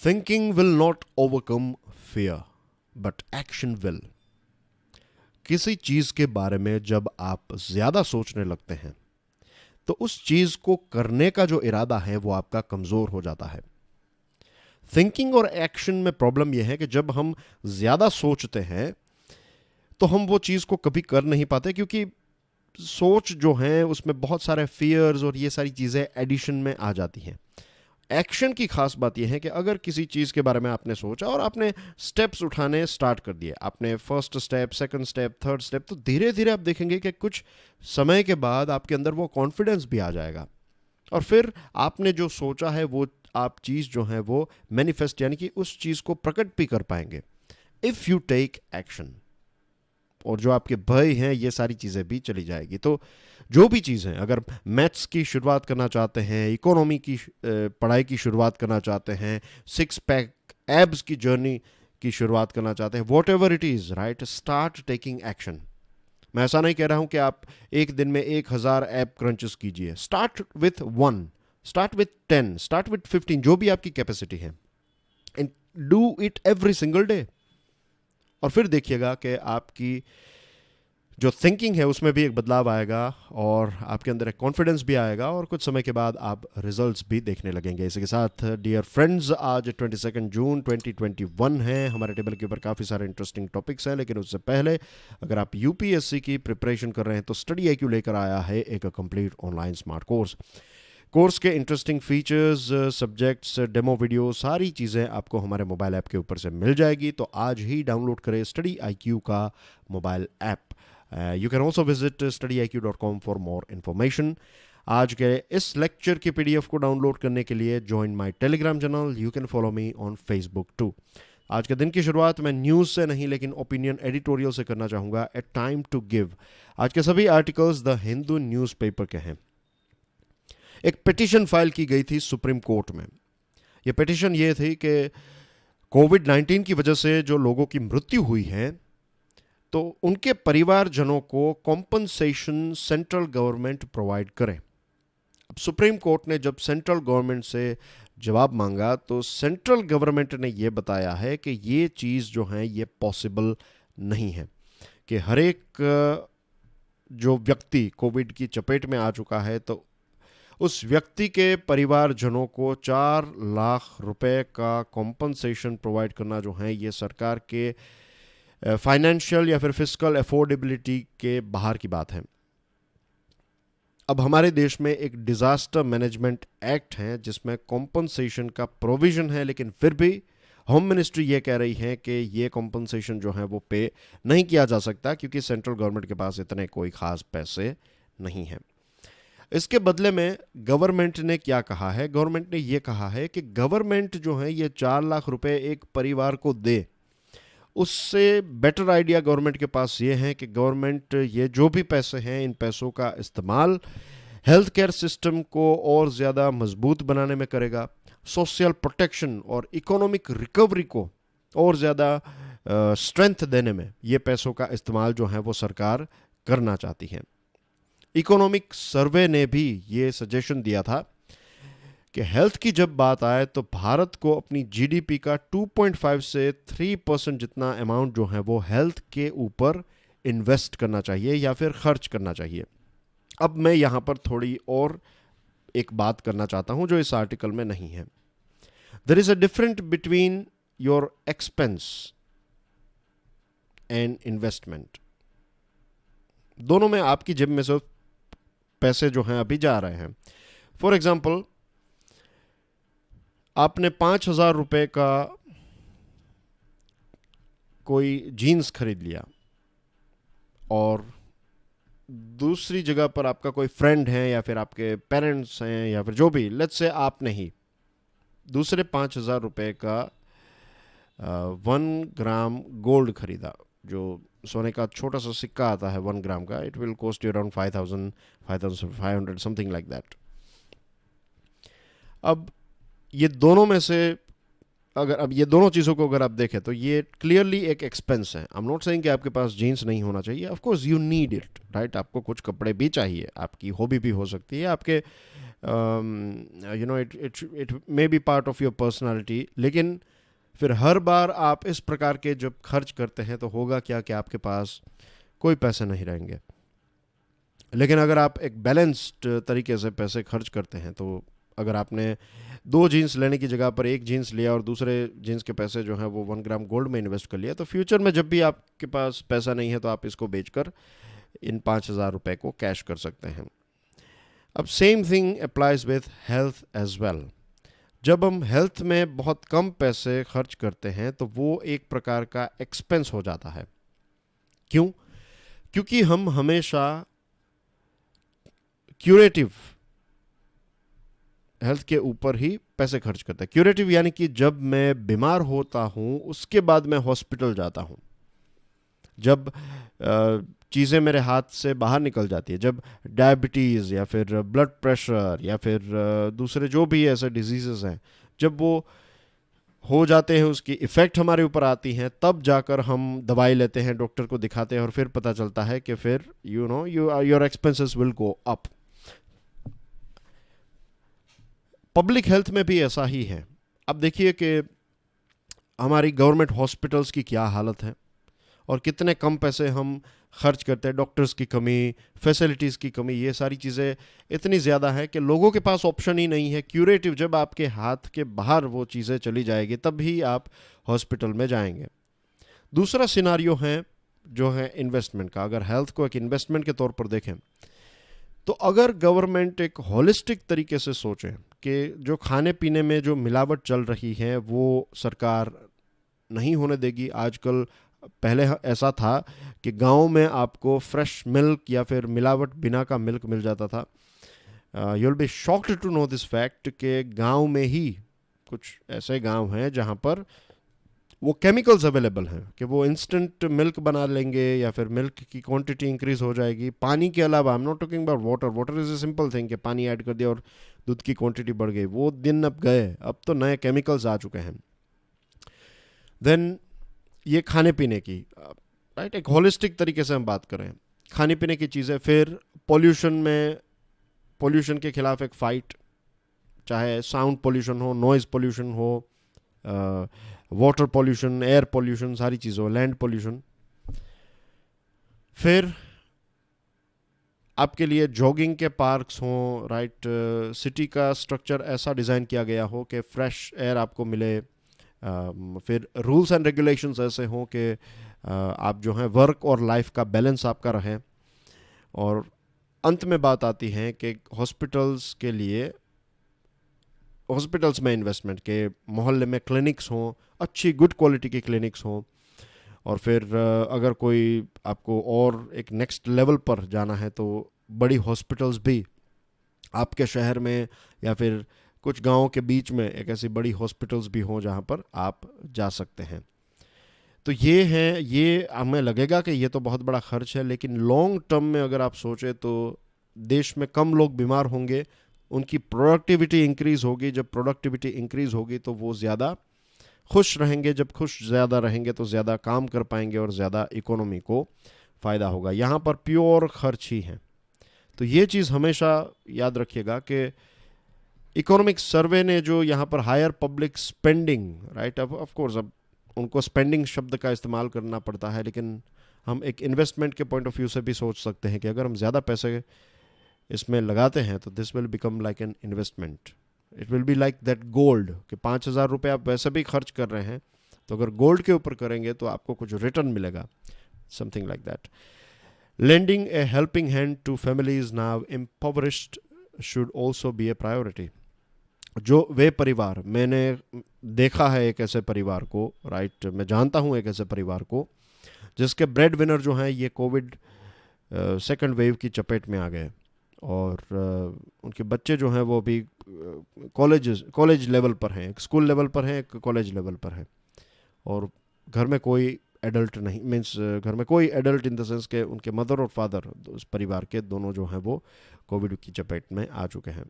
Thinking will not overcome fear but action will. किसी चीज के बारे में जब आप ज्यादा सोचने लगते हैं तो उस चीज को करने का जो इरादा है वो आपका कमजोर हो जाता है। थिंकिंग और एक्शन में प्रॉब्लम यह है कि जब हम ज्यादा सोचते हैं तो हम वो चीज को कभी कर नहीं पाते, क्योंकि सोच जो है उसमें बहुत सारे फियर्स और ये सारी चीजें एडिशन में आ जाती हैं। एक्शन की खास बात यह है कि अगर किसी चीज के बारे में आपने सोचा और आपने स्टेप्स उठाने स्टार्ट कर दिए, आपने first step, second step, third step, तो धीरे धीरे आप देखेंगे कि कुछ समय के बाद आपके अंदर वो कॉन्फिडेंस भी आ जाएगा और फिर आपने जो सोचा है वो आप चीज जो है वो मैनिफेस्ट यानी कि उस चीज को प्रकट भी कर पाएंगे इफ यू टेक एक्शन। और जो आपके भय हैं ये सारी चीजें भी चली जाएगी। तो जो भी चीज़ है, अगर मैथ्स की शुरुआत करना चाहते हैं, इकोनॉमी की पढ़ाई की शुरुआत करना चाहते हैं, सिक्स पैक एब्स की जर्नी की शुरुआत करना चाहते हैं, what ever it is, right, start taking action. मैं ऐसा नहीं कह रहा हूं कि आप एक दिन में 1000 ऐप क्रंचेस कीजिए। Start with 1, start with 10, start with 15, जो भी आपकी कैपेसिटी है, and do it every single day. और फिर देखिएगा कि आपकी जो थिंकिंग है उसमें भी एक बदलाव आएगा और आपके अंदर एक कॉन्फिडेंस भी आएगा और कुछ समय के बाद आप रिजल्ट्स भी देखने लगेंगे। इसी के साथ डियर फ्रेंड्स, आज 22 जून 2021 है। हमारे टेबल के ऊपर काफ़ी सारे इंटरेस्टिंग टॉपिक्स हैं, लेकिन उससे पहले अगर आप यूपीएससी की प्रिपरेशन कर रहे हैं तो स्टडी IQ लेकर आया है एक कंप्लीट ऑनलाइन स्मार्ट कोर्स के interesting features, subjects, demo video, सारी चीज़ें आपको हमारे मोबाइल ऐप के ऊपर से मिल जाएगी। तो आज ही डाउनलोड करें स्टडी IQ का mobile app. You can also visit studyiq.com for more information. आज के इस लेक्चर की PDF को डाउनलोड करने के लिए join my Telegram channel. You can follow me on Facebook too. आज के दिन की शुरुआत मैं न्यूज़ से नहीं लेकिन ओपिनियन एडिटोरियल से करना चाहूँगा। A time to give. आज के सभी आर्टिकल्स द हिंदू न्यूज़पेपर के हैं। एक पिटिशन फाइल की गई थी सुप्रीम कोर्ट में। यह पिटिशन ये थी कि कोविड-19 की वजह से जो लोगों की मृत्यु हुई है तो उनके परिवारजनों को कॉम्पनसेशन सेंट्रल गवर्नमेंट प्रोवाइड करे। अब सुप्रीम कोर्ट ने जब सेंट्रल गवर्नमेंट से जवाब मांगा तो सेंट्रल गवर्नमेंट ने यह बताया है कि ये चीज़ जो है ये पॉसिबल नहीं है, कि हर एक जो व्यक्ति कोविड की चपेट में आ चुका है तो उस व्यक्ति के परिवारजनों को 4 लाख रुपए का कॉम्पनसेशन प्रोवाइड करना जो है ये सरकार के फाइनेंशियल या फिर फिस्कल अफोर्डेबिलिटी के बाहर की बात है। अब हमारे देश में एक डिजास्टर मैनेजमेंट एक्ट है जिसमें कॉम्पनसेशन का प्रोविजन है, लेकिन फिर भी होम मिनिस्ट्री ये कह रही है कि ये कॉम्पनसेशन जो है वो पे नहीं किया जा सकता क्योंकि सेंट्रल गवर्नमेंट के पास इतने कोई खास पैसे नहीं हैं। इसके बदले में गवर्नमेंट ने क्या कहा है? गवर्नमेंट ने ये कहा है कि गवर्नमेंट जो है ये 4 लाख रुपए एक परिवार को दे, उससे बेटर आइडिया गवर्नमेंट के पास ये है कि गवर्नमेंट ये जो भी पैसे हैं इन पैसों का इस्तेमाल हेल्थ केयर सिस्टम को और ज़्यादा मजबूत बनाने में करेगा, सोशल प्रोटेक्शन और इकोनॉमिक रिकवरी को और ज़्यादा स्ट्रेंथ देने में ये पैसों का इस्तेमाल जो है वो सरकार करना चाहती है। इकोनॉमिक सर्वे ने भी ये सजेशन दिया था कि हेल्थ की जब बात आए तो भारत को अपनी GDP का 2.5 से 3% जितना अमाउंट जो है वो हेल्थ के ऊपर इन्वेस्ट करना चाहिए या फिर खर्च करना चाहिए। अब मैं यहाँ पर थोड़ी और एक बात करना चाहता हूँ जो इस आर्टिकल में नहीं है। There is a difference between your expense and investment. दोनों में आपकी जेब में से पैसे जो हैं अभी जा रहे हैं। फॉर एग्जाम्पल, आपने 5,000 रुपये का कोई जीन्स खरीद लिया और दूसरी जगह पर आपका कोई फ्रेंड है या फिर आपके पेरेंट्स हैं या फिर जो भी, लेट्स से आपने ही दूसरे 5,000 रुपये का 1 ग्राम गोल्ड खरीदा, जो सोने का छोटा सा सिक्का आता है 1 ग्राम का। It will cost you around 5,500 something like that. अब ये दोनों में से अब ये दोनों चीज़ों को अगर आप देखें तो ये क्लियरली एक एक्सपेंस है। आई एम नॉट सेइंग कि आपके पास जीन्स नहीं होना चाहिए, of course you need it, right. आपको कुछ कपड़े भी चाहिए, आपकी हॉबी भी हो सकती है, आपके you know it may be part of your personality, लेकिन फिर हर बार आप इस प्रकार के जब खर्च करते हैं तो होगा क्या कि आपके पास कोई पैसे नहीं रहेंगे। लेकिन अगर आप एक बैलेंस्ड तरीके से पैसे खर्च करते हैं, तो अगर आपने 2 जीन्स लेने की जगह पर 1 जीन्स लिया और दूसरे जीन्स के पैसे जो हैं वो 1 ग्राम गोल्ड में इन्वेस्ट कर लिया, तो फ्यूचर में जब भी आपके पास पैसा नहीं है तो आप इसको बेचकर इन 5,000 रुपये को कैश कर सकते हैं। अब same thing applies with health as well. जब हम हेल्थ में बहुत कम पैसे खर्च करते हैं तो वो एक प्रकार का एक्सपेंस हो जाता है। क्यों? क्योंकि हम हमेशा क्यूरेटिव हेल्थ के ऊपर ही पैसे खर्च करते हैं। क्यूरेटिव यानी कि जब मैं बीमार होता हूं उसके बाद मैं हॉस्पिटल जाता हूं, जब चीज़ें मेरे हाथ से बाहर निकल जाती है, जब डायबिटीज़ या फिर ब्लड प्रेशर या फिर दूसरे जो भी ऐसे डिजीज़ेस हैं, जब वो हो जाते हैं, उसकी इफ़ेक्ट हमारे ऊपर आती हैं, तब जाकर हम दवाई लेते हैं, डॉक्टर को दिखाते हैं और फिर पता चलता है कि फिर your expenses will go up. Public health में भी ऐसा ही है। अब देखिए कि हमारी गवर्नमेंट हॉस्पिटल्स की क्या हालत है और कितने कम पैसे हम खर्च करते हैं। डॉक्टर्स की कमी, फैसिलिटीज़ की कमी, ये सारी चीज़ें इतनी ज़्यादा है कि लोगों के पास ऑप्शन ही नहीं है। क्यूरेटिव जब आपके हाथ के बाहर वो चीज़ें चली जाएगी तब ही आप हॉस्पिटल में जाएंगे। दूसरा सिनारियो है जो है इन्वेस्टमेंट का। अगर हेल्थ को एक इन्वेस्टमेंट के तौर पर देखें तो अगर गवर्नमेंट एक होलिस्टिक तरीके से सोचे कि जो खाने पीने में जो मिलावट चल रही है वो सरकार नहीं होने देगी। आजकल, पहले ऐसा था कि गांव में आपको फ्रेश मिल्क या फिर मिलावट बिना का मिल्क मिल जाता था। You will be shocked to know this fact कि गांव में ही कुछ ऐसे गांव हैं जहां पर वो केमिकल्स अवेलेबल हैं कि वो इंस्टेंट मिल्क बना लेंगे या फिर मिल्क की क्वांटिटी इंक्रीज हो जाएगी। पानी के अलावा, I am not talking about water, water is a simple thing कि पानी ऐड कर दिया और दूध की क्वांटिटी बढ़ गई। वो दिन अब गए, अब तो नए केमिकल्स आ चुके हैं। देन ये खाने पीने की, राइट, एक होलिस्टिक तरीके से हम बात करें खाने पीने की चीज़ें। फिर पॉल्यूशन में, पॉल्यूशन के खिलाफ एक फाइट, चाहे साउंड पॉल्यूशन हो, नॉइज़ पॉल्यूशन हो, वाटर पॉल्यूशन, एयर पॉल्यूशन, सारी चीज़ें हो, लैंड पॉल्यूशन। फिर आपके लिए जॉगिंग के पार्क्स हों, राइट, सिटी का स्ट्रक्चर ऐसा डिज़ाइन किया गया हो कि फ्रेश एयर आपको मिले। फिर रूल्स एंड रेगुलेशंस ऐसे हों कि आप जो हैं वर्क और लाइफ का बैलेंस आपका रहे। और अंत में बात आती है कि हॉस्पिटल्स के लिए, हॉस्पिटल्स में इन्वेस्टमेंट के, मोहल्ले में क्लिनिक्स हों, अच्छी गुड क्वालिटी की क्लिनिक्स हों। और फिर अगर कोई आपको और एक नेक्स्ट लेवल पर जाना है तो बड़ी हॉस्पिटल्स भी आपके शहर में या फिर कुछ गांवों के बीच में एक ऐसी बड़ी हॉस्पिटल्स भी हों जहां पर आप जा सकते हैं। तो ये है, ये हमें लगेगा कि ये तो बहुत बड़ा खर्च है, लेकिन लॉन्ग टर्म में अगर आप सोचें तो देश में कम लोग बीमार होंगे, उनकी प्रोडक्टिविटी इंक्रीज होगी। जब प्रोडक्टिविटी इंक्रीज होगी तो वो ज़्यादा खुश रहेंगे। जब खुश ज़्यादा रहेंगे तो ज़्यादा काम कर पाएंगे और ज़्यादा इकोनॉमी को फ़ायदा होगा। यहाँ पर प्योर खर्च ही है। तो ये चीज़ हमेशा याद रखिएगा कि इकोनॉमिक सर्वे ने जो यहाँ पर हायर पब्लिक स्पेंडिंग, राइट, अब ऑफ कोर्स अब उनको स्पेंडिंग शब्द का इस्तेमाल करना पड़ता है, लेकिन हम एक इन्वेस्टमेंट के पॉइंट ऑफ व्यू से भी सोच सकते हैं कि अगर हम ज़्यादा पैसे इसमें लगाते हैं तो this will become like an investment. It will be like that gold कि 5,000 रुपये आप वैसे भी खर्च कर रहे हैं, तो अगर गोल्ड के ऊपर करेंगे तो आपको कुछ रिटर्न मिलेगा, something like that. Lending a helping hand to families now impoverished should also be a priority. जो वे परिवार, मैंने देखा है एक ऐसे परिवार को, राइट, मैं जानता हूँ एक ऐसे परिवार को जिसके ब्रेड विनर जो हैं ये कोविड सेकेंड वेव की चपेट में आ गए और उनके बच्चे जो हैं वो अभी कॉलेज लेवल पर हैं, एक स्कूल लेवल पर हैं, एक कॉलेज लेवल पर हैं, और घर में कोई एडल्ट नहीं, मीन्स घर में कोई एडल्ट इन द सेंस के उनके मदर और फादर, उस परिवार के दोनों जो हैं वो कोविड की चपेट में आ चुके हैं।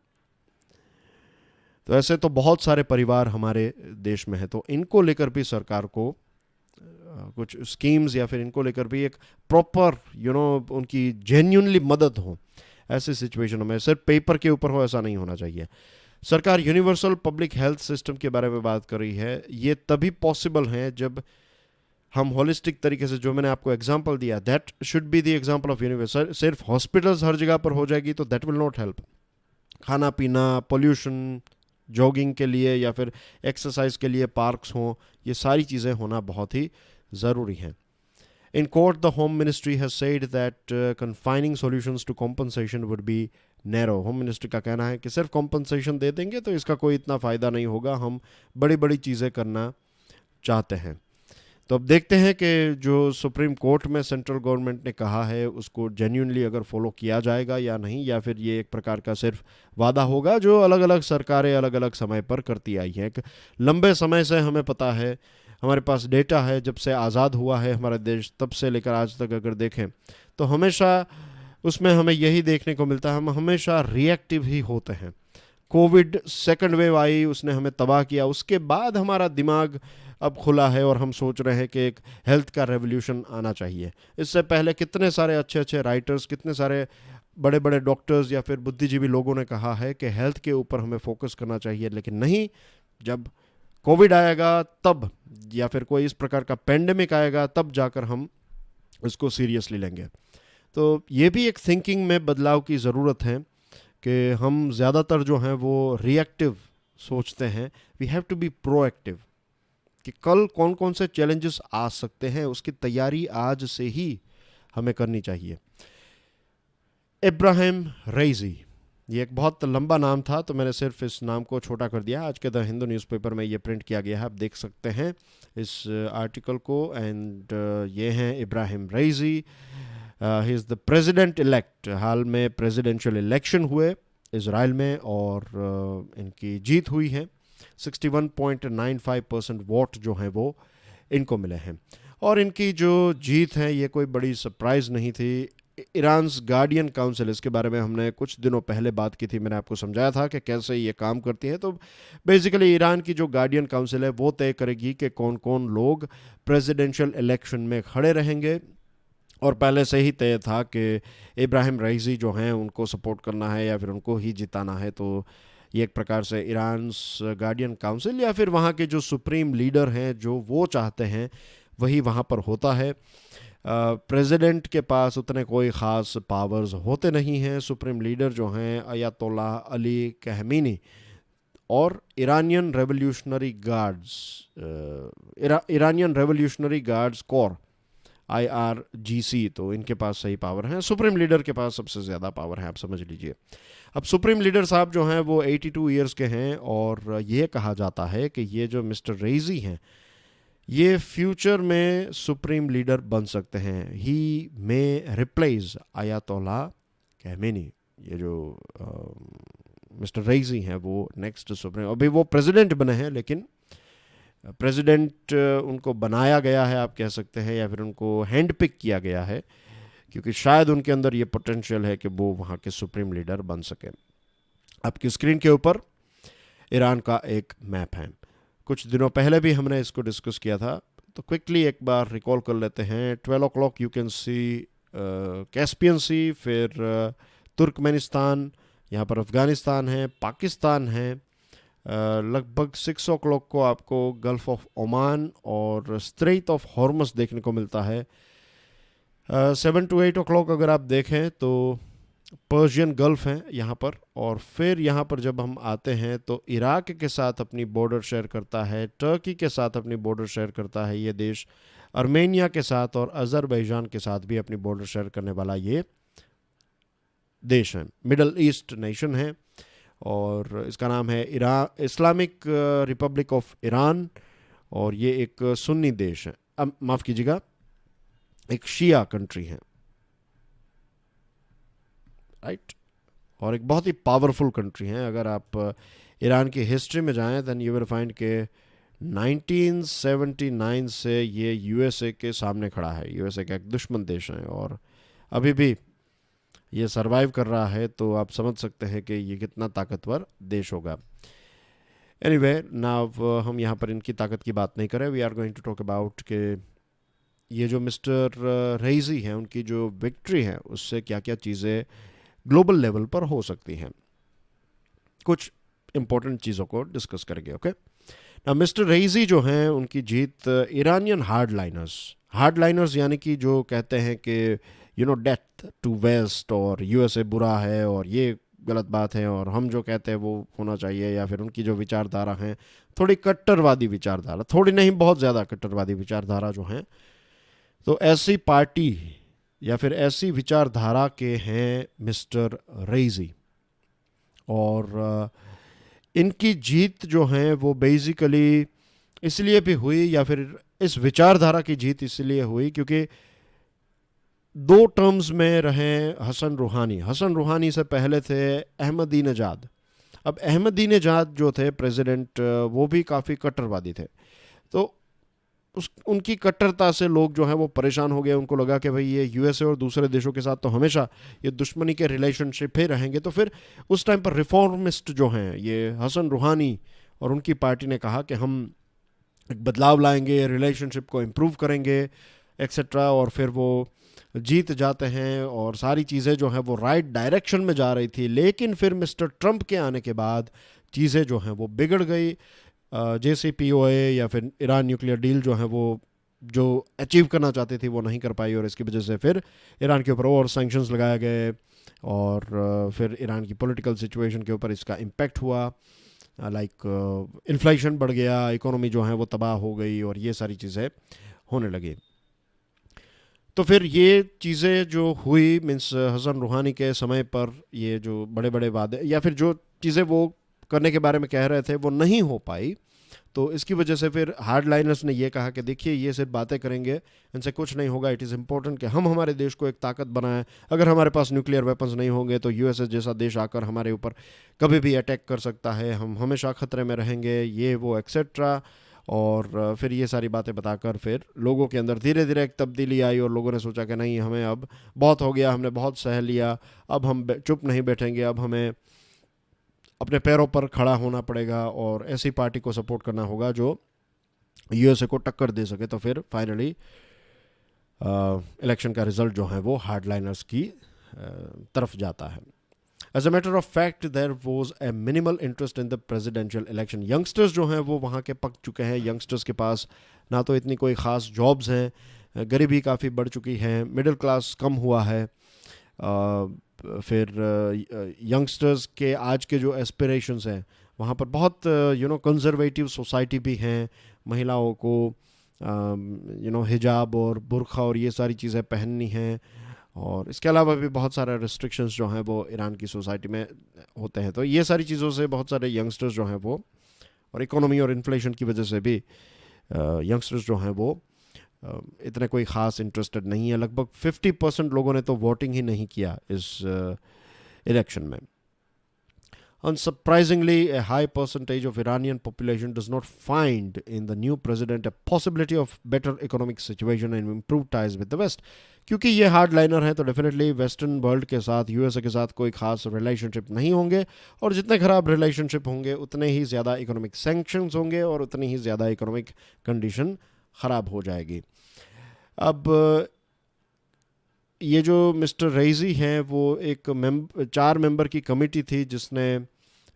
तो ऐसे तो बहुत सारे परिवार हमारे देश में हैं। तो इनको लेकर भी सरकार को कुछ स्कीम्स या फिर इनको लेकर भी एक प्रॉपर उनकी जेन्युइनली मदद हो, ऐसी सिचुएशन में सिर्फ पेपर के ऊपर हो ऐसा नहीं होना चाहिए। सरकार यूनिवर्सल पब्लिक हेल्थ सिस्टम के बारे में बात कर रही है। ये तभी पॉसिबल है जब हम होलिस्टिक तरीके से, जो मैंने आपको एग्जांपल दिया, that should be the example of universal. सिर्फ हॉस्पिटल्स हर जगह पर हो जाएगी तो दैट विल नॉट हेल्प। खाना पीना, पोल्यूशन, जॉगिंग के लिए या फिर एक्सरसाइज के लिए पार्क्स हों, ये सारी चीज़ें होना बहुत ही ज़रूरी हैं। In court, the Home Ministry has said that confining solutions to compensation would be narrow. Home ministry का कहना है कि सिर्फ कॉम्पनसेशन दे देंगे तो इसका कोई इतना फ़ायदा नहीं होगा, हम बड़ी बड़ी चीज़ें करना चाहते हैं। तो अब देखते हैं कि जो सुप्रीम कोर्ट में सेंट्रल गवर्नमेंट ने कहा है उसको जेन्युइनली अगर फॉलो किया जाएगा या नहीं, या फिर ये एक प्रकार का सिर्फ वादा होगा जो अलग अलग सरकारें अलग अलग समय पर करती आई हैं। लंबे समय से हमें पता है, हमारे पास डेटा है, जब से आज़ाद हुआ है हमारा देश तब से लेकर आज तक अगर देखें तो हमेशा उसमें हमें यही देखने को मिलता है, हम हमेशा रिएक्टिव ही होते हैं। कोविड सेकंड वेव आई, उसने हमें तबाह किया, उसके बाद हमारा दिमाग अब खुला है और हम सोच रहे हैं कि एक हेल्थ का रेवोल्यूशन आना चाहिए। इससे पहले कितने सारे अच्छे अच्छे राइटर्स, कितने सारे बड़े बड़े डॉक्टर्स या फिर बुद्धिजीवी लोगों ने कहा है कि हेल्थ के ऊपर हमें फोकस करना चाहिए, लेकिन नहीं, जब कोविड आएगा तब, या फिर कोई इस प्रकार का पेंडेमिक आएगा तब जाकर हम इसको सीरियसली लेंगे। तो ये भी एक थिंकिंग में बदलाव की ज़रूरत है कि हम ज़्यादातर जो हैं वो रिएक्टिव सोचते हैं। We have to be proactive कि कल कौन कौन से चैलेंजेस आ सकते हैं, उसकी तैयारी आज से ही हमें करनी चाहिए। इब्राहिम रईसी, ये एक बहुत लंबा नाम था तो मैंने सिर्फ इस नाम को छोटा कर दिया। आज के द हिंदू न्यूज़पेपर में ये प्रिंट किया गया है, आप देख सकते हैं इस आर्टिकल को। एंड ये हैं Ebrahim Raisi, he is the president elect. हाल में प्रेसिडेंशियल इलेक्शन हुए इज़राइल में और इनकी जीत हुई है। 61.95% वोट जो हैं वो इनको मिले हैं। और इनकी जो जीत है ये कोई बड़ी सरप्राइज़ नहीं थी। ईरान्स गार्डियन काउंसिल, इसके बारे में हमने कुछ दिनों पहले बात की थी, मैंने आपको समझाया था कि कैसे ये काम करती है। तो बेसिकली ईरान की जो गार्डियन काउंसिल है वो तय करेगी कि कौन कौन लोग प्रेसिडेंशियल इलेक्शन में खड़े रहेंगे। और पहले से ही तय था कि इब्राहिम रईसी जो हैं उनको सपोर्ट करना है या फिर उनको ही जिताना है। तो ये एक प्रकार से ईरान्स गार्डियन काउंसिल या फिर वहाँ के जो सुप्रीम लीडर हैं जो वो चाहते हैं वही वहाँ पर होता है। प्रेसिडेंट के पास उतने कोई ख़ास पावर्स होते नहीं हैं। सुप्रीम लीडर जो हैं अयातोल्लाह अली खमेनी और Iranian revolutionary guards core IRGC, तो इनके पास सही पावर हैं। सुप्रीम लीडर के पास सबसे ज़्यादा पावर है, आप समझ लीजिए। अब सुप्रीम लीडर साहब जो हैं वो 82 ईयर्स के हैं और ये कहा जाता है कि ये जो मिस्टर रईसी हैं ये फ्यूचर में सुप्रीम लीडर बन सकते हैं। ही मे रिप्लेस अयातोल्लाह खमेनी। ये जो मिस्टर रईसी हैं वो नेक्स्ट सुप्रीम, अभी वो प्रेसिडेंट बने हैं लेकिन प्रेसिडेंट उनको बनाया गया है आप कह सकते हैं, या फिर उनको हैंड पिक किया गया है क्योंकि शायद उनके अंदर ये पोटेंशियल है कि वो वहाँ के सुप्रीम लीडर बन सके। आपकी स्क्रीन के ऊपर ईरान का एक मैप है, कुछ दिनों पहले भी हमने इसको डिस्कस किया था, तो क्विकली एक बार रिकॉल कर लेते हैं। 12 o'clock you can see Caspian Sea, फिर तुर्कमेनिस्तान, यहाँ पर अफ़गानिस्तान है, पाकिस्तान है। लगभग 6 o'clock को आपको गल्फ़ ऑफ ओमान और स्ट्रेट ऑफ हॉर्मस देखने को मिलता है। 7 to 8 o'clock अगर आप देखें तो पर्शियन गल्फ़ है यहाँ पर। और फिर यहाँ पर जब हम आते हैं तो इराक के साथ अपनी बॉर्डर शेयर करता है, टर्की के साथ अपनी बॉर्डर शेयर करता है ये देश, आर्मेनिया के साथ और अज़रबैजान के साथ भी अपनी बॉर्डर शेयर करने वाला ये देश है। मिडल ईस्ट नेशन है और इसका नाम है इस्लामिक रिपब्लिक ऑफ ईरान, और ये एक सुन्नी देश है, माफ़ कीजिएगा एक शिया कंट्री है, राइट। और एक बहुत ही पावरफुल कंट्री है। अगर आप ईरान की हिस्ट्री में जाएं देन यू विल फाइंड के 1979 से ये यूएसए के सामने खड़ा है। यूएसए का एक दुश्मन देश है और अभी भी ये सरवाइव कर रहा है, तो आप समझ सकते हैं कि ये कितना ताकतवर देश होगा। एनीवे, नाउ हम यहाँ पर इनकी ताकत की बात नहीं करें। We are going to talk about के ये जो मिस्टर रईसी हैं उनकी जो विक्ट्री है उससे क्या क्या चीज़ें ग्लोबल लेवल पर हो सकती हैं। कुछ इंपॉर्टेंट चीज़ों को डिस्कस करेंगे। ओके, ना मिस्टर रईसी जो हैं उनकी जीत ईरानियन हार्डलाइनर्स यानी कि जो कहते हैं कि डेथ टू वेस्ट और यूएसए बुरा है और ये गलत बात है और हम जो कहते हैं वो होना चाहिए, या फिर उनकी जो विचारधारा हैं थोड़ी कट्टरवादी विचारधारा, थोड़ी नहीं बहुत ज़्यादा कट्टरवादी विचारधारा जो हैं, तो ऐसी पार्टी या फिर ऐसी विचारधारा के हैं मिस्टर रईसी। और इनकी जीत जो है वो बेसिकली इसलिए भी हुई, या फिर इस विचारधारा की जीत इसलिए हुई क्योंकि 2 टर्म्स में रहे हसन रूहानी से पहले थे अहमदीनेजाद। अब अहमदीनेजाद जो थे प्रेसिडेंट, वो भी काफ़ी कट्टरवादी थे, तो उनकी कट्टरता से लोग जो हैं वो परेशान हो गए। उनको लगा कि भाई ये यूएसए और दूसरे देशों के साथ तो हमेशा ये दुश्मनी के रिलेशनशिप ही रहेंगे। तो फिर उस टाइम पर रिफॉर्मिस्ट जो हैं ये हसन रूहानी और उनकी पार्टी ने कहा कि हम एक बदलाव लाएंगे, रिलेशनशिप को इम्प्रूव करेंगे एक्सेट्रा, और फिर वो जीत जाते हैं और सारी चीज़ें जो हैं वो राइट डायरेक्शन में जा रही थी। लेकिन फिर मिस्टर ट्रंप के आने के बाद चीज़ें जो हैं वो बिगड़ गई। JCPOA या फिर ईरान न्यूक्लियर डील जो है वो जो अचीव करना चाहती थी वो नहीं कर पाई, और इसकी वजह से फिर ईरान के ऊपर और सैंक्शंस लगाए गए, और फिर ईरान की पॉलिटिकल सिचुएशन के ऊपर इसका इम्पैक्ट हुआ। लाइक इन्फ्लेशन बढ़ गया, इकोनॉमी जो है वो तबाह हो गई और ये सारी चीज़ें होने लगी। तो फिर ये चीज़ें जो हुई मीन्स हसन रूहानी के समय पर ये जो बड़े बड़े वादे या फिर जो चीज़ें वो करने के बारे में कह रहे थे वो नहीं हो पाई, तो इसकी वजह से फिर हार्डलाइनर्स ने ये कहा कि देखिए ये सिर्फ बातें करेंगे, इनसे कुछ नहीं होगा। इट इज़ इम्पोर्टेंट कि हम हमारे देश को एक ताकत बनाएं। अगर हमारे पास न्यूक्लियर वेपन्स नहीं होंगे तो यूएसए जैसा देश आकर हमारे ऊपर कभी भी अटैक कर सकता है, हम हमेशा खतरे में रहेंगे, ये वो एक्सेट्रा। और फिर ये सारी बातें बताकर फिर लोगों के अंदर धीरे धीरे एक तब्दीली आई और लोगों ने सोचा कि नहीं, हमें अब बहुत हो गया, हमने बहुत सह लिया, अब हम चुप नहीं बैठेंगे, अब हमें अपने पैरों पर खड़ा होना पड़ेगा और ऐसी पार्टी को सपोर्ट करना होगा जो यूएसए को टक्कर दे सके। तो फिर फाइनली इलेक्शन का रिजल्ट जो है वो हार्डलाइनर्स की तरफ जाता है। As a matter of fact there was a minimal interest in the presidential election. Youngsters जो हैं वो वहाँ के पक चुके हैं। यंगस्टर्स के पास ना तो इतनी कोई ख़ास जॉब्स हैं, गरीबी काफ़ी बढ़ चुकी है, मिडिल क्लास कम हुआ है। फिर यंगस्टर्स के आज के जो एस्पिरेशंस हैं वहाँ पर बहुत कंजर्वेटिव सोसाइटी भी हैं। महिलाओं को हिजाब और बुर्खा और ये सारी चीज़ें पहननी हैं, और इसके अलावा भी बहुत सारे रिस्ट्रिक्शंस जो हैं वो ईरान की सोसाइटी में होते हैं। तो ये सारी चीज़ों से बहुत सारे यंगस्टर्स जो हैं वो, और इकोनॉमी और इन्फ्लेशन की वजह से भी यंगस्टर्स जो हैं वो इतने कोई ख़ास इंटरेस्टेड नहीं है। लगभग 50% लोगों ने तो वोटिंग ही नहीं किया इस इलेक्शन में। Unsurprisingly, a high percentage of Iranian population does not find in the new president a possibility of better economic situation and improved ties with the West. क्योंकि ये हार्ड लाइनर है तो डेफिनेटली वेस्टर्न वर्ल्ड के साथ, USA के साथ कोई खास रिलेशनशिप नहीं होंगे, और जितने खराब रिलेशनशिप होंगे उतने ही ज़्यादा इकोनॉमिक सैंक्शंस होंगे और उतनी ही ज़्यादा इकोनॉमिक कंडीशन ख़राब हो जाएगी। अब ये जो मिस्टर रईसी हैं वो एक 4 मेंबर की कमेटी थी जिसने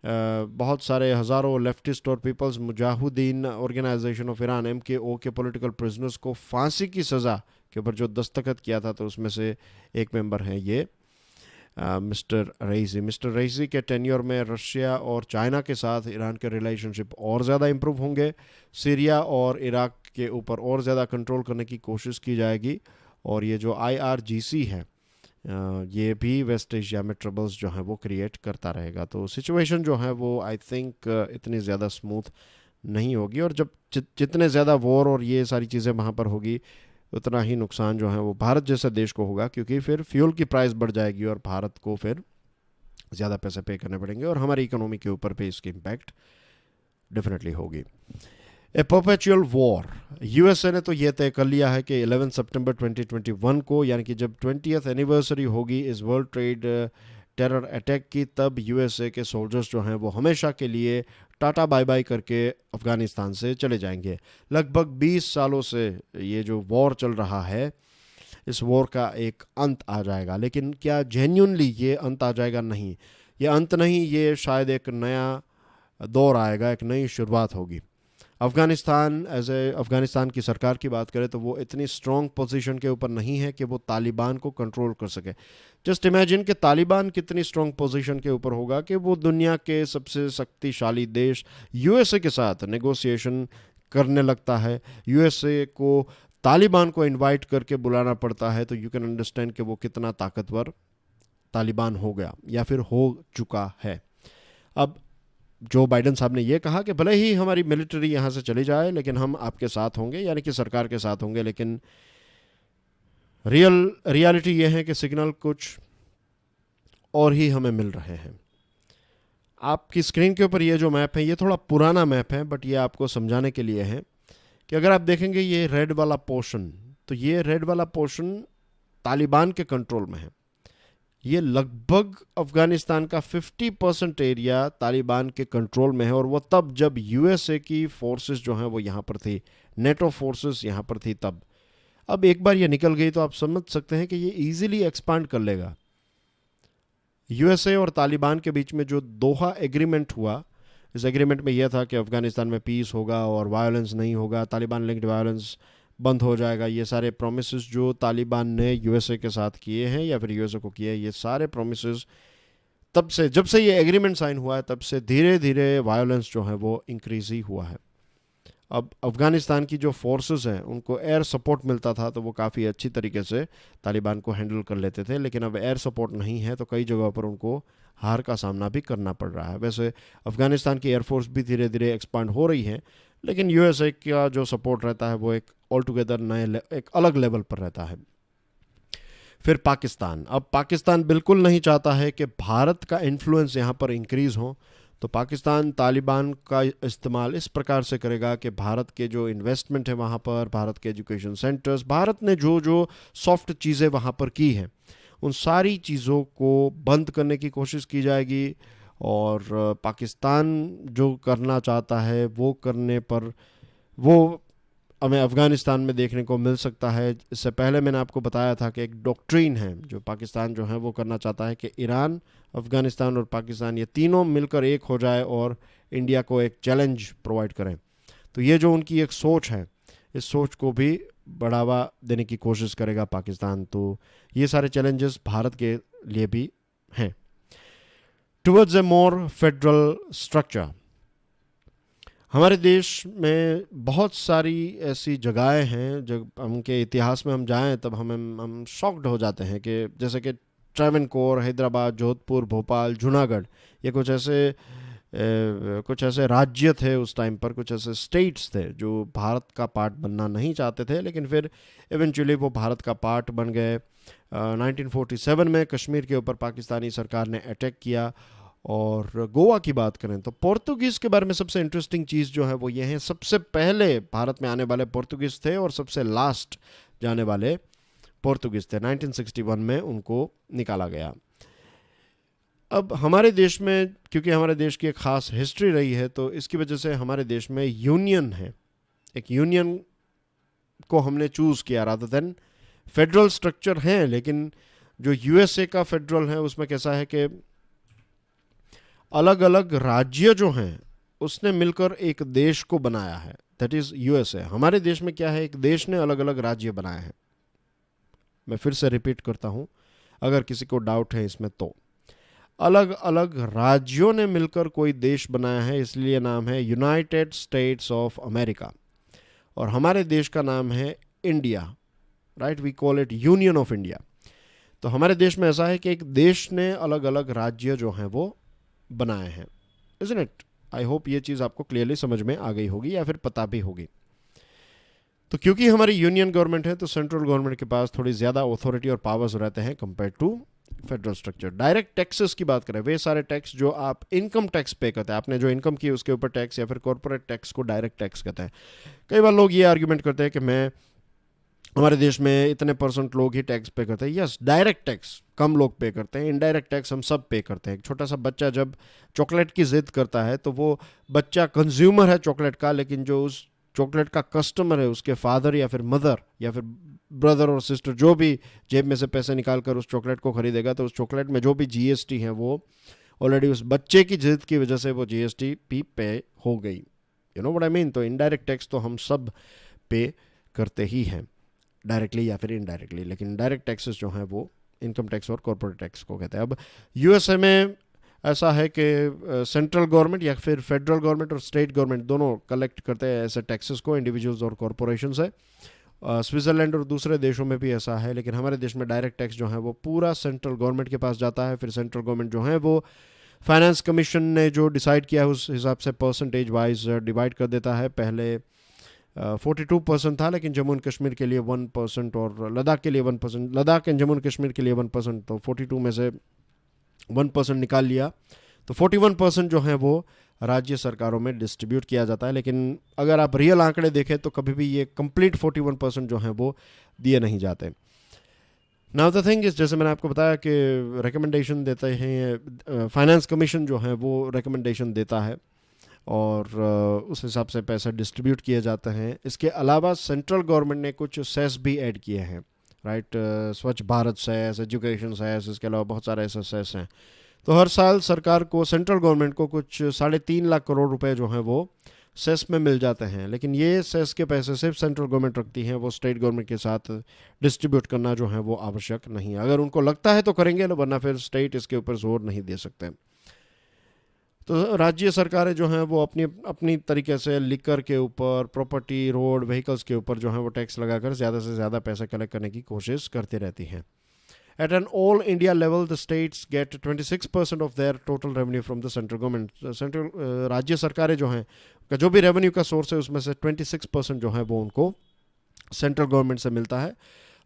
बहुत सारे हज़ारों लेफ्टिस्ट और people's Mujahideen organisation of Iran MKO के पॉलिटिकल प्रिजनर्स को फांसी की सज़ा के ऊपर जो दस्तखत किया था, तो उसमें से एक मेंबर हैं ये मिस्टर रईसी। मिस्टर रईसी के टेन्योर में रशिया और चाइना के साथ ईरान के रिलेशनशिप और ज़्यादा इम्प्रूव होंगे, सीरिया और इराक के ऊपर और ज़्यादा कंट्रोल करने की कोशिश की जाएगी, और ये जो IRGC है ये भी वेस्ट एशिया में ट्रबल्स जो हैं वो क्रिएट करता रहेगा। तो सिचुएशन जो है वो आई थिंक इतनी ज़्यादा स्मूथ नहीं होगी, और जब जितने ज़्यादा वॉर और ये सारी चीज़ें वहाँ पर होगी उतना ही नुकसान जो है वो भारत जैसे देश को होगा, क्योंकि फिर फ्यूल की प्राइस बढ़ जाएगी और भारत को फिर ज़्यादा पैसे पे करने पड़ेंगे और हमारी इकोनॉमी के ऊपर भी इसकी इम्पैक्ट डेफिनेटली होगी। ए परपेचुअल वॉर, यूएसए ने तो ये तय कर लिया है कि 11 सितंबर 2021 को, यानी कि जब 20th एनिवर्सरी होगी इस वर्ल्ड ट्रेड टेरर अटैक की, तब यूएसए के सोल्जर्स जो हैं वो हमेशा के लिए टाटा बाय बाय करके अफ़गानिस्तान से चले जाएंगे। लगभग 20 सालों से ये जो वॉर चल रहा है इस वॉर का एक अंत आ जाएगा। लेकिन क्या जेन्युइनली ये अंत आ जाएगा? नहीं, ये अंत नहीं, ये शायद एक नया दौर आएगा, एक नई शुरुआत होगी। अफगानिस्तान की सरकार की बात करें तो वो इतनी स्ट्रॉन्ग पोजीशन के ऊपर नहीं है कि वो तालिबान को कंट्रोल कर सके। जस्ट इमेजिन कि तालिबान कितनी स्ट्रॉन्ग पोजीशन के ऊपर होगा कि वो दुनिया के सबसे शक्तिशाली देश यूएसए के साथ नेगोशिएशन करने लगता है। यूएसए को तालिबान को इनवाइट करके बुलाना पड़ता है, तो यू कैन अंडरस्टैंड कि वो कितना ताकतवर तालिबान हो गया या फिर हो चुका है। अब जो बाइडन साहब ने ये कहा कि भले ही हमारी मिलिट्री यहाँ से चली जाए लेकिन हम आपके साथ होंगे, यानी कि सरकार के साथ होंगे। लेकिन रियलिटी ये है कि सिग्नल कुछ और ही हमें मिल रहे हैं। आपकी स्क्रीन के ऊपर ये जो मैप है, ये थोड़ा पुराना मैप है, बट ये आपको समझाने के लिए है कि अगर आप देखेंगे ये रेड वाला पोर्शन, तो ये रेड वाला पोर्शन तालिबान के कंट्रोल में है। ये लगभग अफगानिस्तान का 50% एरिया तालिबान के कंट्रोल में है, और वो तब जब यूएसए की फोर्सेस जो हैं वो यहाँ पर थी, नेटो फोर्सेस यहाँ पर थी तब। अब एक बार ये निकल गई तो आप समझ सकते हैं कि ये इजीली एक्सपांड कर लेगा। यूएसए और तालिबान के बीच में जो दोहा एग्रीमेंट हुआ, इस एग्रीमेंट में यह था कि अफगानिस्तान में पीस होगा और वायलेंस नहीं होगा, तालिबान लिंक्ड वायलेंस बंद हो जाएगा। ये सारे प्रोमिसेस जो तालिबान ने यूएसए के साथ किए हैं या फिर यूएसए को किए हैं, ये सारे प्रोमिसेस तब से, जब से ये एग्रीमेंट साइन हुआ है, तब से धीरे धीरे वायलेंस जो है वो इंक्रीज ही हुआ है। अब अफगानिस्तान की जो फोर्सेस हैं उनको एयर सपोर्ट मिलता था, तो वो काफ़ी अच्छी तरीके से तालिबान को हैंडल कर लेते थे। लेकिन अब एयर सपोर्ट नहीं है, तो कई जगहों पर उनको हार का सामना भी करना पड़ रहा है। वैसे अफगानिस्तान की एयरफोर्स भी धीरे धीरे एक्सपांड हो रही है, लेकिन यूएसए का जो सपोर्ट रहता है वो एक ऑल टुगेदर एक अलग लेवल पर रहता है। फिर पाकिस्तान। अब पाकिस्तान बिल्कुल नहीं चाहता है कि भारत का इन्फ्लुएंस यहाँ पर इंक्रीज़ हो, तो पाकिस्तान तालिबान का इस्तेमाल इस प्रकार से करेगा कि भारत के जो इन्वेस्टमेंट है वहाँ पर, भारत के एजुकेशन सेंटर्स, भारत ने जो जो सॉफ्ट चीज़ें वहाँ पर की हैं, उन सारी चीज़ों को बंद करने की कोशिश की जाएगी। और पाकिस्तान जो करना चाहता है वो करने पर वो हमें अफ़गानिस्तान में देखने को मिल सकता है। इससे पहले मैंने आपको बताया था कि एक डॉक्ट्रिन है जो पाकिस्तान जो है वो करना चाहता है कि ईरान, अफ़गानिस्तान और पाकिस्तान ये तीनों मिलकर एक हो जाए और इंडिया को एक चैलेंज प्रोवाइड करें। तो ये जो उनकी एक सोच है, इस सोच को भी बढ़ावा देने की कोशिश करेगा पाकिस्तान। तो ये सारे चैलेंजेस भारत के लिए भी हैं। Towards a more federal structure. हमारे देश में बहुत सारी ऐसी जगहें हैं जब उनके इतिहास में हम जाएं तब हम शॉक्ड हो जाते हैं कि जैसे कि ट्रैवनकोर, हैदराबाद, जोधपुर, भोपाल, जूनागढ़, ये कुछ ऐसे राज्य थे उस टाइम पर, कुछ ऐसे स्टेट्स थे जो भारत का पार्ट बनना नहीं चाहते थे, लेकिन फिर इवेंचुअली वो भारत का पार्ट बन गए। 1947 में कश्मीर के ऊपर पाकिस्तानी सरकार ने अटैक किया। और गोवा की बात करें तो पोर्तुगीज़ के बारे में सबसे इंटरेस्टिंग चीज़ जो है वो ये है, सबसे पहले भारत में आने वाले पोर्तुगीज़ थे और सबसे लास्ट जाने वाले पोर्तुगीज़ थे। 1961 में उनको निकाला गया। अब हमारे देश में, क्योंकि हमारे देश की एक ख़ास हिस्ट्री रही है, तो इसकी वजह से हमारे देश में यूनियन है, एक यूनियन को हमने चूज़ किया रादर देन फेडरल स्ट्रक्चर है। लेकिन जो यूएसए का फेडरल है उसमें कैसा है कि अलग अलग राज्य जो हैं उसने मिलकर एक देश को बनाया है, दैट इज़ यूएसए। हमारे देश में क्या है, एक देश ने अलग अलग राज्य बनाए हैं। मैं फिर से रिपीट करता हूं अगर किसी को डाउट है इसमें, तो अलग अलग राज्यों ने मिलकर कोई देश बनाया है, इसलिए नाम है यूनाइटेड स्टेट्स ऑफ अमेरिका। और हमारे देश का नाम है India, right, we call it union of India. तो हमारे देश में ऐसा है कि एक देश ने अलग अलग राज्य जो हैं वो बनाए हैं, इज़न्ट इट? आई होप ये चीज़ आपको क्लियरली समझ में आ गई होगी या फिर पता भी होगी। तो क्योंकि हमारी यूनियन गवर्नमेंट है तो सेंट्रल गवर्नमेंट के पास थोड़ी ज़्यादा अथॉरिटी और पावर्स रहते हैं compare to federal structure. Direct taxes की बात करें, वे सारे टैक्स जो आप इनकम टैक्स पे करते हैं, आपने जो इनकम की उसके ऊपर टैक्स, या फिर कॉर्पोरेट टैक्स को डायरेक्ट टैक्स कहते हैं। कई बार लोग ये आर्ग्यूमेंट करते हैं कि हमारे देश में इतने % लोग ही टैक्स पे करते हैं। यस, डायरेक्ट टैक्स कम लोग पे करते हैं, इनडायरेक्ट टैक्स हम सब पे करते हैं। एक छोटा सा बच्चा जब चॉकलेट की जिद करता है तो वो बच्चा कंज्यूमर है चॉकलेट का, लेकिन जो उस चॉकलेट का कस्टमर है उसके फादर या फिर मदर या फिर ब्रदर और सिस्टर जो भी जेब में से पैसे निकाल कर उस चॉकलेट को खरीदेगा, तो उस चॉकलेट में जो भी जीएसटी है वो ऑलरेडी उस बच्चे की जिद की वजह से वो जीएसटी भी पे हो गई। You know what I mean. तो इनडायरेक्ट टैक्स तो हम सब पे करते ही हैं, डायरेक्टली या फिर इनडायरेक्टली, लेकिन डायरेक्ट टैक्सेस जो हैं वो इनकम टैक्स और कॉर्पोरेट टैक्स को कहते हैं। अब यूएसए में ऐसा है कि सेंट्रल गवर्नमेंट या फिर फेडरल गवर्नमेंट और स्टेट गवर्नमेंट दोनों कलेक्ट करते हैं ऐसे टैक्सेस को, इंडिविजुअल्स और कॉरपोरेशन से। स्विट्ज़रलैंड और दूसरे देशों में भी ऐसा है, लेकिन हमारे देश में डायरेक्ट टैक्स जो है वो पूरा सेंट्रल गवर्नमेंट के पास जाता है। फिर सेंट्रल गवर्नमेंट जो है वो फाइनेंस कमीशन ने जो डिसाइड किया है उस हिसाब से परसेंटेज वाइज डिवाइड कर देता है। पहले 42% था, लेकिन जम्मू एंड कश्मीर के लिए 1% और लद्दाख के लिए 1%, लद्दाख एंड जम्मू एंड कश्मीर के लिए 1%, तो 42 में से 1% निकाल लिया, तो 41% जो है वो राज्य सरकारों में डिस्ट्रीब्यूट किया जाता है। लेकिन अगर आप रियल आंकड़े देखें तो कभी भी ये कंप्लीट 41% जो है वो दिए नहीं जाते। नाउ द थिंग इज, जैसे मैंने आपको बताया कि रिकमेंडेशन देते हैं, फाइनेंस कमीशन जो है वो रिकमेंडेशन देता है और उस हिसाब से पैसा डिस्ट्रीब्यूट किए जाते हैं। इसके अलावा सेंट्रल गवर्नमेंट ने कुछ सेस भी ऐड किए हैं, राइट। स्वच्छ भारत सेस, एजुकेशन सेस, इसके अलावा बहुत सारे ऐसे सेस हैं। तो हर साल सरकार को, सेंट्रल गवर्नमेंट को कुछ 3.5 लाख करोड़ रुपए जो हैं वो सेस में मिल जाते हैं। लेकिन ये सेस के पैसे सिर्फ सेंट्रल गवर्नमेंट रखती है, वो स्टेट गवर्नमेंट के साथ डिस्ट्रीब्यूट करना जो है वो आवश्यक नहीं है। अगर उनको लगता है तो करेंगे, वरना फिर स्टेट इसके ऊपर जोर नहीं दे सकते। तो राज्य सरकारें जो हैं वो अपनी अपनी तरीके से लिकर के ऊपर, प्रॉपर्टी, रोड, व्हीकल्स के ऊपर जो है वो टैक्स लगाकर ज़्यादा से ज़्यादा पैसा कलेक्ट करने की कोशिश करती रहती हैं। At an all India level, the states get 26% of their total revenue from the central government. राज्य सरकारें जो हैं का जो भी रेवेन्यू का सोर्स है उसमें से 26% जो है वो उनको सेंट्रल गवर्नमेंट से मिलता है,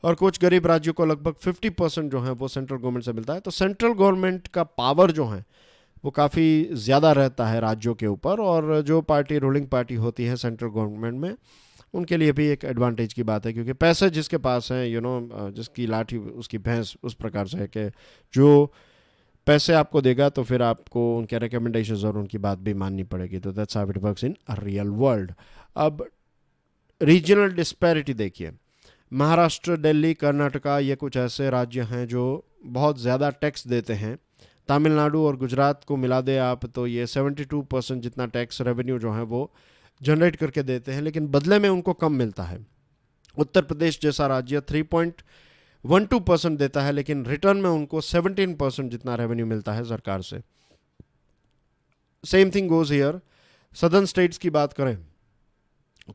और कुछ गरीब राज्यों को लगभग 50% जो है वो सेंट्रल गवर्नमेंट से मिलता है। तो सेंट्रल गवर्नमेंट का पावर जो है वो काफ़ी ज़्यादा रहता है राज्यों के ऊपर, और जो पार्टी रूलिंग पार्टी होती है सेंट्रल गवर्नमेंट में उनके लिए भी एक एडवांटेज की बात है, क्योंकि पैसे जिसके पास हैं, जिसकी लाठी उसकी भैंस, उस प्रकार से है कि जो पैसे आपको देगा तो फिर आपको उनके रिकमेंडेशंस और उनकी बात भी माननी पड़ेगी। तो that's how it works in a real world. अब रीजनल डिस्पैरिटी देखिए, महाराष्ट्र, दिल्ली, कर्नाटका, ये कुछ ऐसे राज्य हैं जो बहुत ज़्यादा टैक्स देते हैं। तमिलनाडु और गुजरात को मिला दे आप तो ये 72% जितना टैक्स रेवेन्यू जो है वो जनरेट करके देते हैं, लेकिन बदले में उनको कम मिलता है। उत्तर प्रदेश जैसा राज्य 3.12% देता है, लेकिन रिटर्न में उनको 17% जितना रेवेन्यू मिलता है सरकार से। Same thing goes here. Southern states की बात करें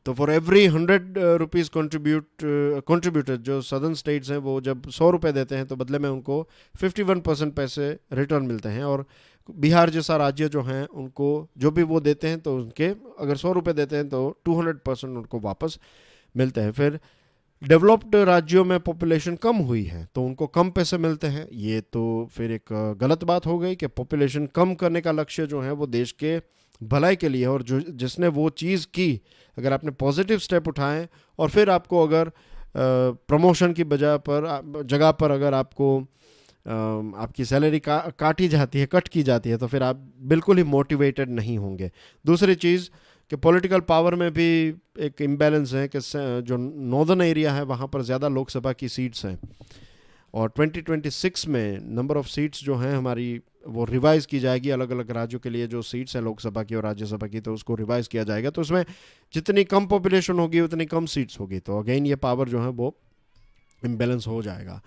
तो फॉर एवरी 100 रुपीज़ कंट्रीब्यूटेड, जो सदर्न स्टेट्स हैं वो जब 100 रुपये देते हैं तो बदले में उनको 51% पैसे रिटर्न मिलते हैं। और बिहार जैसा राज्य जो हैं उनको जो भी वो देते हैं तो उनके अगर 100 रुपये देते हैं तो 200% उनको वापस मिलते हैं। फिर डेवलप्ड राज्यों में पॉपुलेशन कम हुई है तो उनको कम पैसे मिलते हैं। ये तो फिर एक गलत बात हो गई कि पॉपुलेशन कम करने का लक्ष्य जो है वो देश के भलाई के लिए, और जो जिसने वो चीज़ की, अगर आपने पॉजिटिव स्टेप उठाएं और फिर आपको अगर प्रमोशन की जगह पर अगर आपको आपकी सैलरी काटी जाती है, कट की जाती है, तो फिर आप बिल्कुल ही मोटिवेटेड नहीं होंगे। दूसरी चीज़ कि पॉलिटिकल पावर में भी एक इम्बैलेंस है कि जो नॉर्दर्न एरिया है वहाँ पर ज़्यादा लोकसभा की सीट्स हैं, और 2026 में नंबर ऑफ़ सीट्स जो हैं हमारी वो रिवाइज़ की जाएगी। अलग अलग राज्यों के लिए जो सीट्स हैं लोकसभा की और राज्यसभा की, तो उसको रिवाइज़ किया जाएगा। तो उसमें जितनी कम पॉपुलेशन होगी उतनी कम सीट्स होगी, तो अगेन ये पावर जो है वो इम्बैलेंस हो जाएगा।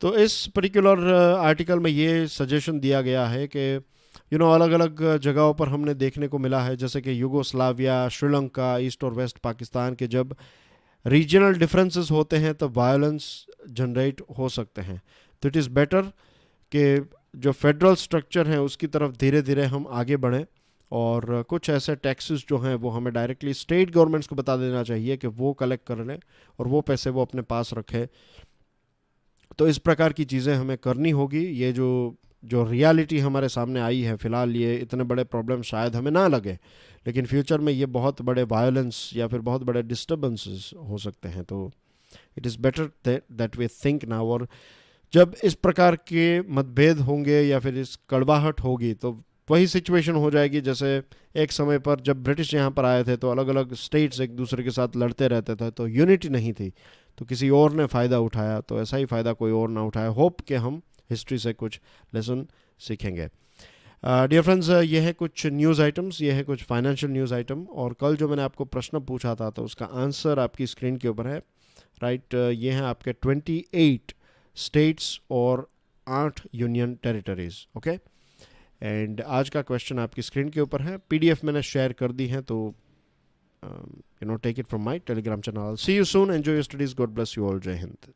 तो इस पर्टिकुलर आर्टिकल में ये सजेशन दिया गया है कि अलग अलग जगहों पर हमने देखने को मिला है, जैसे कि यूगोस्लाविया, श्रीलंका, ईस्ट और वेस्ट पाकिस्तान के जब रीजनल डिफरेंसेस होते हैं तो वायलेंस जनरेट हो सकते हैं। तो इट इज़ बेटर कि जो फेडरल स्ट्रक्चर है उसकी तरफ धीरे धीरे हम आगे बढ़ें, और कुछ ऐसे टैक्सेस जो हैं वो हमें डायरेक्टली स्टेट गवर्नमेंट्स को बता देना चाहिए कि वो कलेक्ट कर लें और वो पैसे वो अपने पास रखें। तो इस प्रकार की चीज़ें हमें करनी होगी। ये जो रियलिटी हमारे सामने आई है फ़िलहाल, ये इतने बड़े प्रॉब्लम शायद हमें ना लगे, लेकिन फ्यूचर में ये बहुत बड़े वायलेंस या फिर बहुत बड़े डिस्टर्बेंसेस हो सकते हैं। तो it is better that we think now. और जब इस प्रकार के मतभेद होंगे या फिर इस कड़वाहट होगी तो वही सिचुएशन हो जाएगी जैसे एक समय पर जब ब्रिटिश यहाँ पर आए थे तो अलग अलग स्टेट्स एक दूसरे के साथ लड़ते रहते थे, तो यूनिटी नहीं थी। तो किसी और ने फ़ायदा उठाया, तो ऐसा ही फ़ायदा कोई और ना उठाए। होप कि हम हिस्ट्री से कुछ लेसन सीखेंगे। डियर फ्रेंड्स, ये है कुछ न्यूज़ आइटम्स, ये है कुछ फाइनेंशियल न्यूज़ आइटम। और कल जो मैंने आपको प्रश्न पूछा था तो उसका आंसर आपकी स्क्रीन के ऊपर है। राइट, ये हैं आपके 28 स्टेट्स और 8 यूनियन टेरिटरीज। ओके, एंड आज का क्वेश्चन आपकी स्क्रीन के ऊपर है। पीडीएफ मैंने शेयर कर दी है, तो take it from my Telegram channel. See you soon, enjoy your studies, God bless you all, Jai Hind.